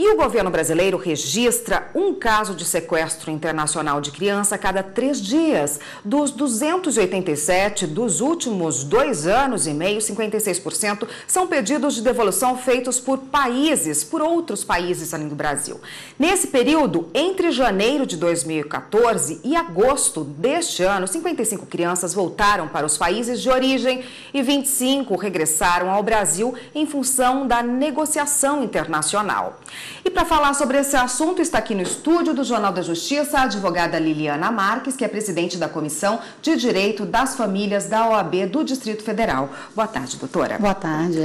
E o governo brasileiro registra um caso de sequestro internacional de criança a cada 3 dias. Dos 287 dos últimos 2 anos e meio, 56% são pedidos de devolução feitos por outros países além do Brasil. Nesse período, entre janeiro de 2014 e agosto deste ano, 55 crianças voltaram para os países de origem e 25 regressaram ao Brasil em função da negociação internacional. E para falar sobre esse assunto, está aqui no estúdio do Jornal da Justiça a advogada Liliana Marques, que é presidente da Comissão de Direito das Famílias da OAB do Distrito Federal. Boa tarde, doutora. Boa tarde,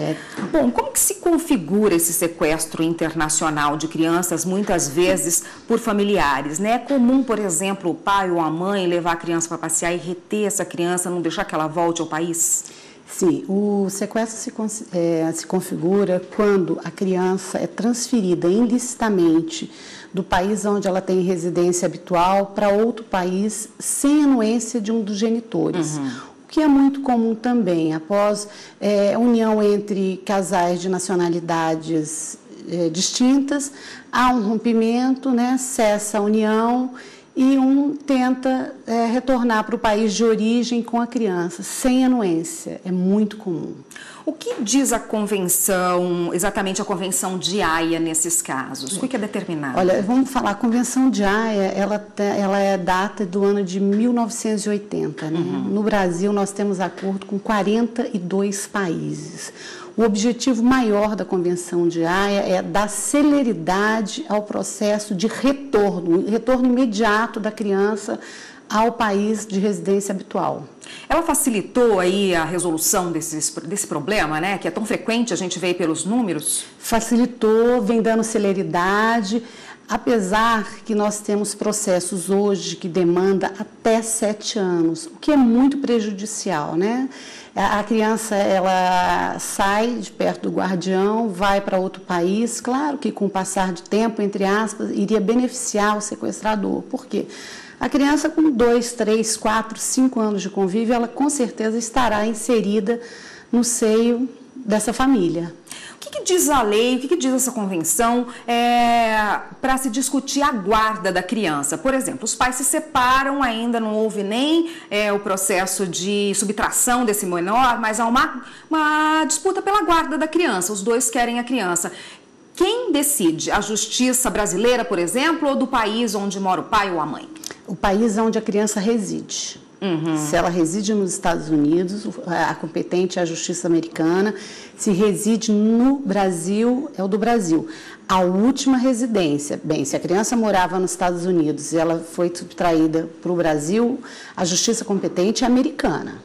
Bom, como que se configura esse sequestro internacional de crianças, muitas vezes por familiares, né? É comum, por exemplo, o pai ou a mãe levar a criança para passear e reter essa criança, não deixar que ela volte ao país? Sim, o sequestro se configura quando a criança é transferida ilicitamente do país onde ela tem residência habitual para outro país sem anuência de um dos genitores. O que é muito comum também, após união entre casais de nacionalidades distintas, há um rompimento, né, cessa a união e um tenta retornar para o país de origem com a criança, sem anuência. É muito comum. O que diz a convenção, exatamente a Convenção de Haia nesses casos? O que é determinado? Olha, vamos falar, a Convenção de Haia, ela é data do ano de 1980. Né? No Brasil, nós temos acordo com 42 países. O objetivo maior da Convenção de Haia é dar celeridade ao processo de retorno imediato da criança ao país de residência habitual. Ela facilitou aí a resolução desse problema, né? Que é tão frequente, a gente vê aí pelos números? Facilitou, vem dando celeridade, apesar que nós temos processos hoje que demandam até 7 anos, o que é muito prejudicial, né? A criança, ela sai de perto do guardião, vai para outro país, claro que com o passar de tempo, entre aspas, iria beneficiar o sequestrador. Por quê? A criança com 2, 3, 4, 5 anos de convívio, ela com certeza estará inserida no seio dessa família. O que diz a lei, o que diz essa convenção para se discutir a guarda da criança? Por exemplo, os pais se separam, ainda não houve nem o processo de subtração desse menor, mas há uma disputa pela guarda da criança, os dois querem a criança. Quem decide? A justiça brasileira, por exemplo, ou do país onde mora o pai ou a mãe? O país onde a criança reside. Se ela reside nos Estados Unidos, a competente é a Justiça Americana. Se reside no Brasil, é o do Brasil. A última residência, bem, se a criança morava nos Estados Unidos e ela foi subtraída para o Brasil, a Justiça competente é americana.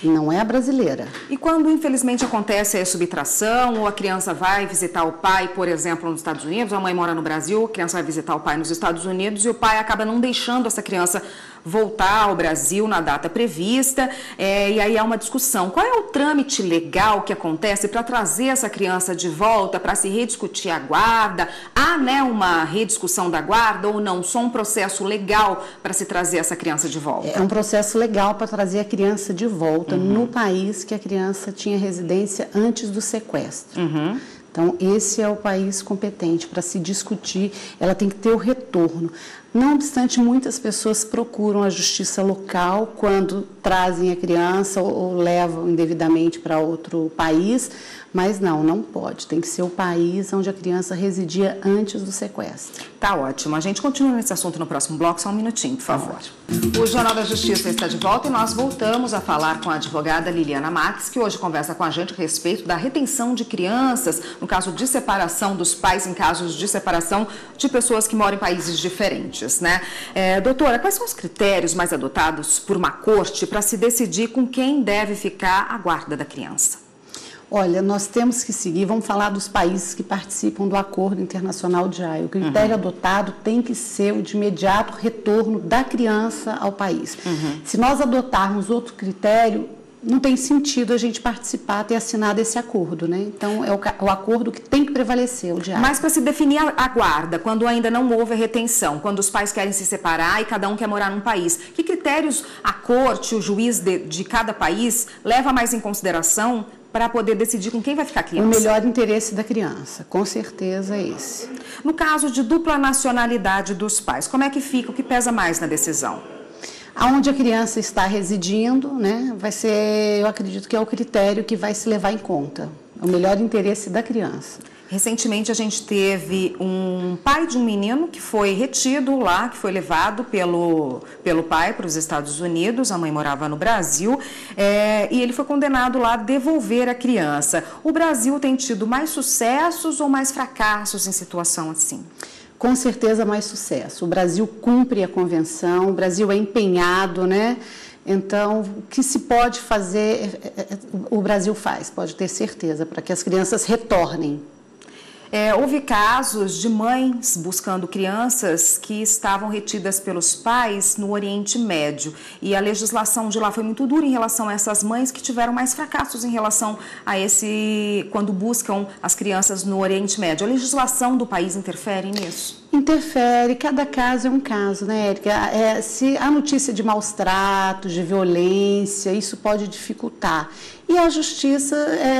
Não é a brasileira. E quando, infelizmente, acontece a subtração, ou a criança vai visitar o pai, por exemplo, nos Estados Unidos, a mãe mora no Brasil, a criança vai visitar o pai nos Estados Unidos e o pai acaba não deixando essa criança voltar ao Brasil na data prevista, e aí há uma discussão. Qual é o trâmite legal que acontece para trazer essa criança de volta, para se rediscutir a guarda? Há, né, uma rediscussão da guarda ou não? Só um processo legal para se trazer essa criança de volta? É um processo legal para trazer a criança de volta no país que a criança tinha residência antes do sequestro. Então, esse é o país competente para se discutir, ela tem que ter o retorno. Não obstante, muitas pessoas procuram a justiça local quando trazem a criança ou levam indevidamente para outro país, mas não pode. Tem que ser o país onde a criança residia antes do sequestro. Tá ótimo. A gente continua nesse assunto no próximo bloco, só um minutinho, por favor. O Jornal da Justiça está de volta e nós voltamos a falar com a advogada Liliana Marques, que hoje conversa com a gente a respeito da retenção de crianças, no caso de separação dos pais, em casos de separação de pessoas que moram em países diferentes, né? Doutora, quais são os critérios mais adotados por uma corte para se decidir com quem deve ficar a guarda da criança? Olha, nós temos que seguir, vamos falar dos países que participam do Acordo Internacional de Haia. O critério adotado tem que ser o de imediato retorno da criança ao país. Se nós adotarmos outro critério, não tem sentido a gente participar, ter assinado esse acordo, né? Então, é o acordo que tem que prevalecer, o de Haia. Mas para se definir a guarda, quando ainda não houve a retenção, quando os pais querem se separar e cada um quer morar num país, que critérios a corte, o juiz de cada país leva mais em consideração para poder decidir com quem vai ficar a criança? O melhor interesse da criança, com certeza é esse. No caso de dupla nacionalidade dos pais, como é que fica? O que pesa mais na decisão? Aonde a criança está residindo, né, vai ser, eu acredito que é o critério que vai se levar em conta. O melhor interesse da criança. Recentemente a gente teve um pai de um menino que foi retido lá, que foi levado pelo pai para os Estados Unidos, a mãe morava no Brasil, e ele foi condenado lá a devolver a criança. O Brasil tem tido mais sucessos ou mais fracassos em situação assim? Com certeza mais sucesso. O Brasil cumpre a convenção, o Brasil é empenhado, né? Então, o que se pode fazer, o Brasil faz, pode ter certeza, para que as crianças retornem. Houve casos de mães buscando crianças que estavam retidas pelos pais no Oriente Médio. E a legislação de lá foi muito dura em relação a essas mães que tiveram mais fracassos em relação a quando buscam as crianças no Oriente Médio. A legislação do país interfere nisso? Interfere, cada caso é um caso, né, Érica? Se há notícia de maus tratos, de violência, isso pode dificultar. E a justiça,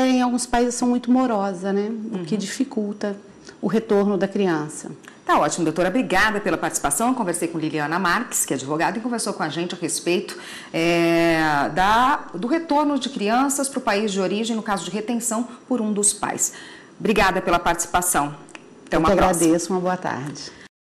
em alguns países, são muito morosa, né? O que dificulta o retorno da criança. Tá ótimo, doutora. Obrigada pela participação. Eu conversei com Liliana Marques, que é advogada, e conversou com a gente a respeito do retorno de crianças para o país de origem, no caso de retenção por um dos pais. Obrigada pela participação. Até uma próxima. Eu que agradeço, uma boa tarde.